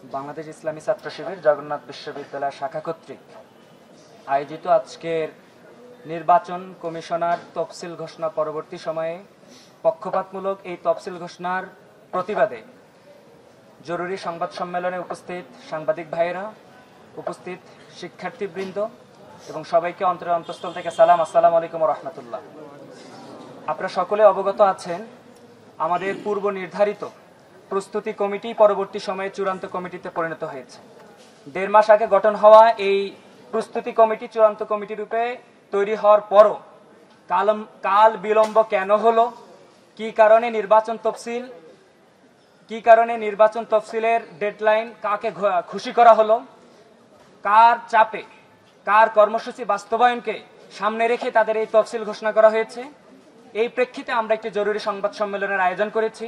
বাংলাদেশ ইসলামী ছাত্র শিবির জগন্নাথ বিশ্ববিদ্যালয় শাখা কর্তৃক আয়োজিত আজকের নির্বাচন কমিশনার তফসিল ঘোষণা পরবর্তী সময়ে পক্ষপাতমূলক এই তফসিল ঘোষণার প্রতিবাদে জরুরি সংবাদ সম্মেলনে উপস্থিত সাংবাদিক ভাইয়েরা, উপস্থিত শিক্ষার্থীবৃন্দ এবং সবাইকে অন্তরের অন্তঃস্থল থেকে সালাম, আসসালামু আলাইকুম ওয়া রাহমাতুল্লাহ। আপনারা সকলে অবগত আছেন, আমাদের পূর্ব নির্ধারিত প্রস্তুতি কমিটি পরবর্তী সময়ে চূড়ান্ত কমিটিতে পরিণত হয়েছে। 1.5 মাস আগে গঠন হওয়া এই প্রস্তুতি কমিটি চূড়ান্ত কমিটি রূপে তৈরি হওয়ার পরও কাল বিলম্ব কেন হলো, কি কারণে নির্বাচন তফসিলের ডেডলাইন কাকে খুশি করা হলো, কার চাপে কার কর্মসূচি বাস্তবায়নকে সামনে রেখে তাদের এই তফসিল ঘোষণা করা হয়েছে, এই প্রেক্ষিতে আমরা একটি জরুরি সংবাদ সম্মেলনের আয়োজন করেছি।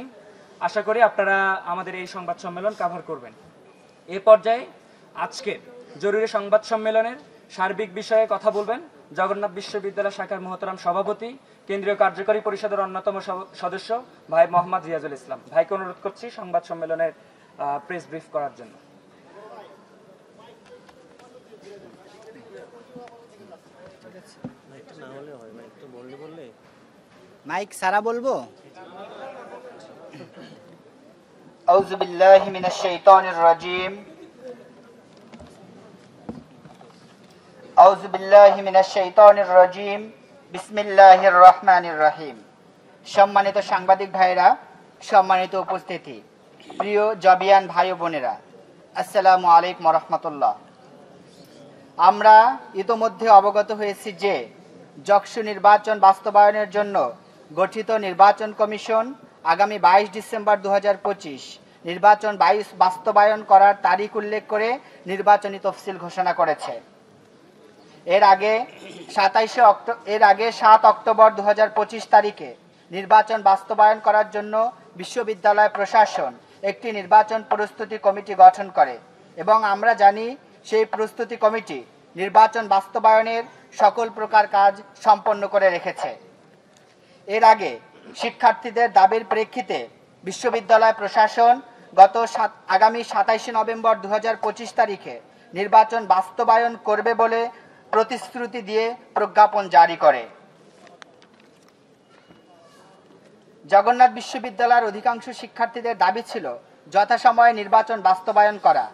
আশা করি আপনারা আমাদের এই সংবাদ সম্মেলন কভার করবেন। এ পর্যায়ে আজকে জরুরি সংবাদ সম্মেলনের সার্বিক বিষয়ে কথা বলবেন জগন্নাথ বিশ্ববিদ্যালয় শাখার মহতরাম সভাপতি, কেন্দ্রীয় কার্যকরী পরিষদের অন্যতম সদস্য ভাই মোহাম্মদ রিয়াজুল ইসলাম। ভাইকে অনুরোধ করছি সংবাদ সম্মেলনের প্রেস ব্রিফ করার জন্য। মাইক সারা বলবো। আউযু বিল্লাহি মিনাশ শাইতানির রাজীম। আউযু বিল্লাহি মিনাশ শাইতানির রাজীম। বিসমিল্লাহির রহমানির রহিম। সম্মানিত সাংবাদিক ভাইরা, সম্মানিত উপস্থিতি, প্রিয় জবিয়ান ভাই ও বোনেরা, আসসালামু আলাইকুম ওয়া রাহমাতুল্লাহ। আমরা ইতোমধ্যে অবগত হয়েছি যে যকসু নির্বাচন বাস্তবায়নের জন্য গঠিত নির্বাচন কমিশন আগামী 22 ডিসেম্বর 2025 নির্বাচন বাস্তবায়ন করার তারিখ উল্লেখ করে নির্বাচনী তফসিল ঘোষণা করেছে। এর আগে 7 অক্টোবর 2025 তারিখে নির্বাচন বাস্তবায়ন করার জন্য বিশ্ববিদ্যালয় প্রশাসন একটি নির্বাচন প্রস্তুতি কমিটি গঠন করে এবং আমরা জানি সেই প্রস্তুতি কমিটি নির্বাচন বাস্তবায়নের সকল প্রকার কাজ সম্পন্ন করে রেখেছে। এর আগে শিক্ষার্থীদের দাবির প্রেক্ষিতে বিশ্ববিদ্যালয় প্রশাসন আগামী 27 নভেম্বর 2025 তারিখে নির্বাচন বাস্তবায়ন করবে বলে প্রতিশ্রুতি দিয়ে প্রজ্ঞাপন জারি করে। জগন্নাথ বিশ্ববিদ্যালয়ের অধিকাংশ শিক্ষার্থীদের দাবি ছিল যথাসময়ে নির্বাচন বাস্তবায়ন করা,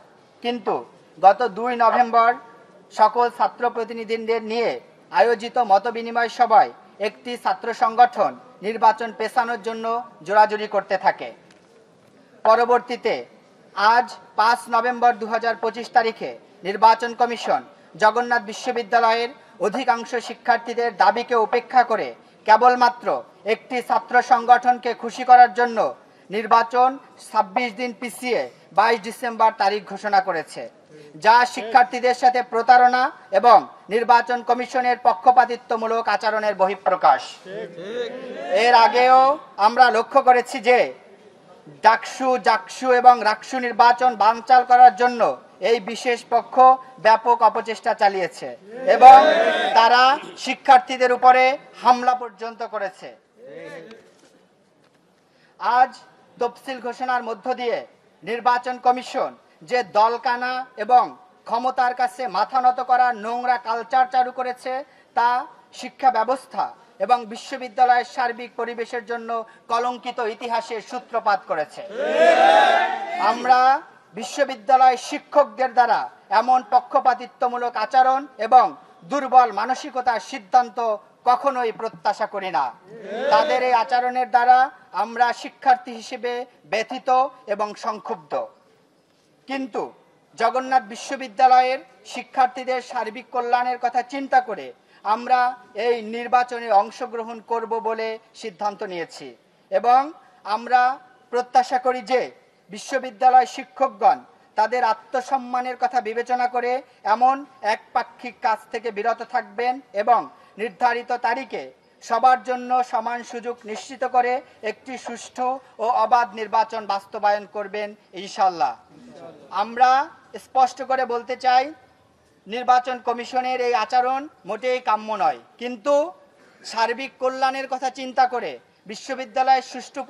কিন্তু গত 2 নভেম্বর সকল ছাত্র প্রতিনিধিদের নিয়ে আয়োজিত মতবিনিময় সভায় একটি ছাত্র সংগঠন নির্বাচন পেছানোর জন্য জোরাজুরি করতে থাকে। পরবর্তীতে আজ 5 নভেম্বর 2025 তারিখে নির্বাচন কমিশন জগন্নাথ বিশ্ববিদ্যালয়ের অধিকাংশ শিক্ষার্থীদের দাবিকে উপেক্ষা করে কেবলমাত্র একটি ছাত্র সংগঠনকে খুশি করার জন্য নির্বাচন 26 দিন পিছিয়ে 22 ডিসেম্বর তারিখ ঘোষণা করেছে, যা শিক্ষার্থীদের সাথে প্রতারণা এবং নির্বাচন কমিশনের পক্ষপাতিত্বমূলক আচরণের বহিঃপ্রকাশ। এর আগেও আমরা লক্ষ্য করেছি যে ডাকসু, জাকসু এবং রাকসু নির্বাচন বানচাল করার জন্য এই বিশেষ পক্ষ ব্যাপক অপচেষ্টা চালিয়েছে এবং তারা শিক্ষার্থীদের উপরে হামলা পর্যন্ত করেছে। আজ তফসিল ঘোষণার মধ্য দিয়ে নির্বাচন কমিশন যে দলকানা এবং ক্ষমতার কাছে মাথা নত করার নোংরা কালচার চালু করেছে, তা শিক্ষা ব্যবস্থা এবং বিশ্ববিদ্যালয়ের সার্বিক পরিবেশের জন্য কলঙ্কিত ইতিহাসের সূত্রপাত করেছে। আমরা বিশ্ববিদ্যালয় শিক্ষকদের দ্বারা এমন পক্ষপাতিত্বমূলক আচরণ এবং দুর্বল মানসিকতার সিদ্ধান্ত কখনোই প্রত্যাশা করি না। তাদের এই আচরণের দ্বারা আমরা শিক্ষার্থী হিসেবে ব্যথিত এবং সংক্ষুব্ধ। কিন্তু জগন্নাথ বিশ্ববিদ্যালয়ের শিক্ষার্থীদের সার্বিক কল্যাণের কথা চিন্তা করে আমরা এই নির্বাচনে অংশগ্রহণ করব বলে সিদ্ধান্ত নিয়েছি এবং আমরা প্রত্যাশা করি যে বিশ্ববিদ্যালয় শিক্ষকগণ তাদের আত্মসম্মানের কথা বিবেচনা করে এমন একপাক্ষিক কাজ থেকে বিরত থাকবেন এবং নির্ধারিত তারিখে সবার জন্য সমান সুযোগ নিশ্চিত করে একটি সুষ্ঠু ও অবাধ নির্বাচন বাস্তবায়ন করবেন ইনশাআল্লাহ। আমরা স্পষ্ট করে বলতে চাই, নির্বাচন কমিশনের এই আচরণ মোটেই কাম্য নয়, কিন্তু সার্বিক কল্যাণের কথা চিন্তা করে বিশ্ববিদ্যালয়ের সুষ্ঠু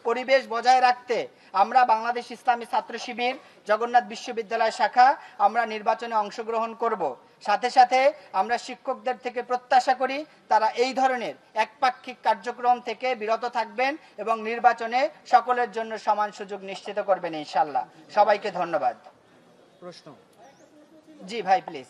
পরিবেশ বজায় রাখতে আমরা বাংলাদেশ ইসলামী ছাত্র শিবির জগন্নাথ বিশ্ববিদ্যালয় শাখা আমরা নির্বাচনে অংশগ্রহণ করব। সাথে সাথে আমরা শিক্ষকদের থেকে প্রত্যাশা করি তারা এই ধরনের একপাক্ষিক কার্যক্রম থেকে বিরত থাকবেন এবং নির্বাচনে সকলের জন্য সমান সুযোগ নিশ্চিত করবেন ইনশাআল্লাহ। সবাইকে ধন্যবাদ। প্রশ্ন। জি ভাই প্লিজ।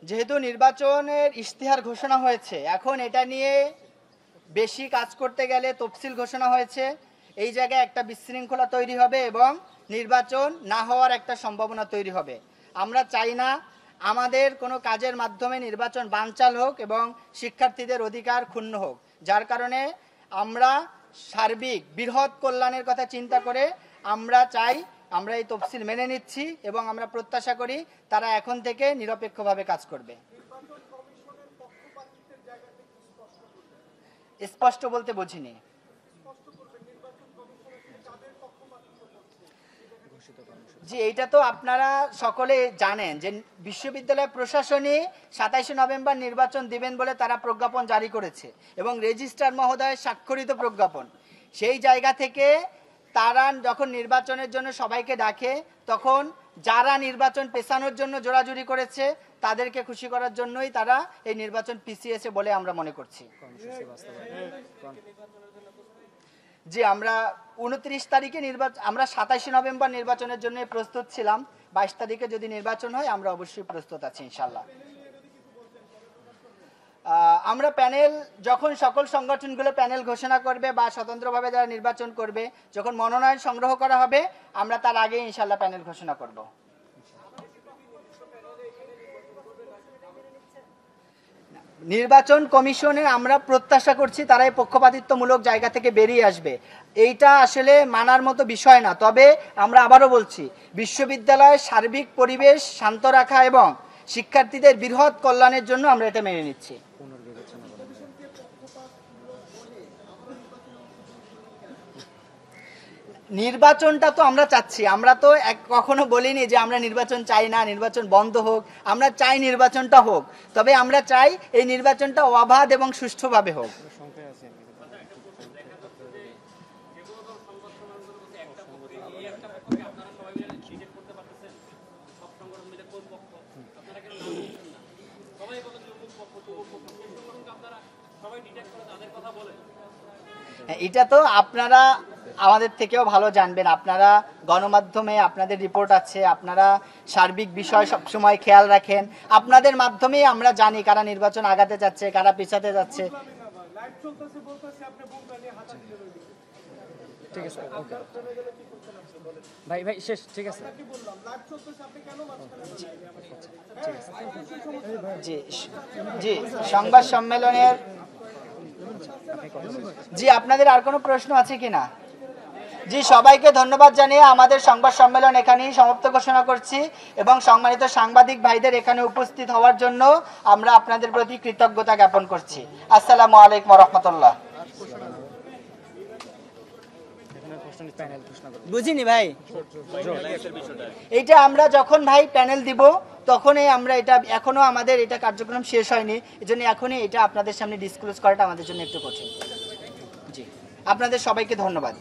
যেহেতু নির্বাচনের ইশতেহার ঘোষণা হয়েছে, এখন এটা নিয়ে বেশি কাজ করতে গেলে তফসিল ঘোষণা হয়েছে, এই জায়গায় একটা বিশৃঙ্খলা তৈরি হবে এবং নির্বাচন না হওয়ার একটা সম্ভাবনা তৈরি হবে। আমরা চাই না আমাদের কোনো কাজের মাধ্যমে নির্বাচন বানচাল হোক এবং শিক্ষার্থীদের অধিকার ক্ষুণ্ণ হোক। যার কারণে আমরা সার্বিক বৃহৎ কল্যাণের কথা চিন্তা করে আমরা এই তফসিল মেনে নিচ্ছি এবং আমরা প্রত্যাশা করি তারা এখন থেকে নিরপেক্ষভাবে কাজ করবে। স্পষ্ট বলতে বুঝিনি। জি, এইটা তো আপনারা সকলে জানেন যে বিশ্ববিদ্যালয় প্রশাসনই 27 নভেম্বর নির্বাচন দিবেন বলে তারা প্রজ্ঞাপন জারি করেছে এবং রেজিস্ট্রার মহোদয় স্বাক্ষরিত প্রজ্ঞাপন। সেই জায়গা থেকে তারা যখন নির্বাচনের জন্য সবাইকে ডাকে, তখন যারা নির্বাচন পেছানোর জন্য জোরাজুরি করেছে তাদেরকে খুশি করার জন্যই তারা এই নির্বাচন পিছিয়েছে বলে আমরা মনে করছি। জি, আমরা 29 তারিখে আমরা 27 নভেম্বর নির্বাচনের জন্য প্রস্তুত ছিলাম। 22 তারিখে যদি নির্বাচন হয় আমরা অবশ্যই প্রস্তুত আছি ইনশাল্লাহ। আমরা প্যানেল, যখন সকল সংগঠনগুলো প্যানেল ঘোষণা করবে বা স্বতন্ত্রভাবে যারা নির্বাচন করবে, যখন মনোনয়ন সংগ্রহ করা হবে আমরা তার আগে ইনশাল্লাহ প্যানেল ঘোষণা করব। নির্বাচন কমিশনের আমরা প্রত্যাশা করছি তারাই পক্ষপাতিত্বমূলক জায়গা থেকে বেরিয়ে আসবে। এইটা আসলে মানার মতো বিষয় না। তবে আমরা আবারও বলছি, বিশ্ববিদ্যালয়ের সার্বিক পরিবেশ শান্ত রাখা এবং শিক্ষার্থীদের বৃহৎ কল্যাণের জন্য আমরা এটা মেনে নিচ্ছি। নির্বাচনটা তো আমরা চাচ্ছি, আমরা তো কখনো বলিনি যে আমরা নির্বাচন চাই না, নির্বাচন বন্ধ হোক। আমরা চাই নির্বাচনটা হোক, তবে আমরা চাই এই নির্বাচনটা অবাধ এবং সুষ্ঠুভাবে হোক। এটা তো আপনারা আমাদের থেকেও ভালো জানবেন, আপনারা গণমাধ্যমে আপনাদের রিপোর্ট আছে, আপনারা সার্বিক বিষয় সবসময় খেয়াল রাখেন। আপনাদের মাধ্যমেই আমরা জানি কারা নির্বাচন আগাতে যাচ্ছে, কারা পিছাতে যাচ্ছে। ঠিক আছে, ওকে ভাই, ভাই শেষ, ঠিক আছে। জি জি, সংবাদ সম্মেলনের জি, আপনাদের আর কোনো প্রশ্ন আছে কিনা? জি, সবাইকে ধন্যবাদ জানিয়ে আমাদের সংবাদ সম্মেলন এখানেই সমাপ্ত ঘোষণা করছি এবং সম্মানিত সাংবাদিক ভাইদের এখানে উপস্থিত হওয়ার জন্য আমরা আপনাদের প্রতি কৃতজ্ঞতা জ্ঞাপন করছি। আসসালামু আলাইকুম ওয়া রাহমাতুল্লাহ। বুঝিনি ভাই, এইটা আমরা যখন ভাই প্যানেল দিব তখনই আমরা এটা, এখনো আমাদের এটা কার্যক্রম শেষ হয়নি, এজন্য এখনই এটা আপনাদের সামনে ডিসক্লোজ করাটা আমাদের জন্য একটু কঠিন। জি, আপনাদের সবাইকে ধন্যবাদ।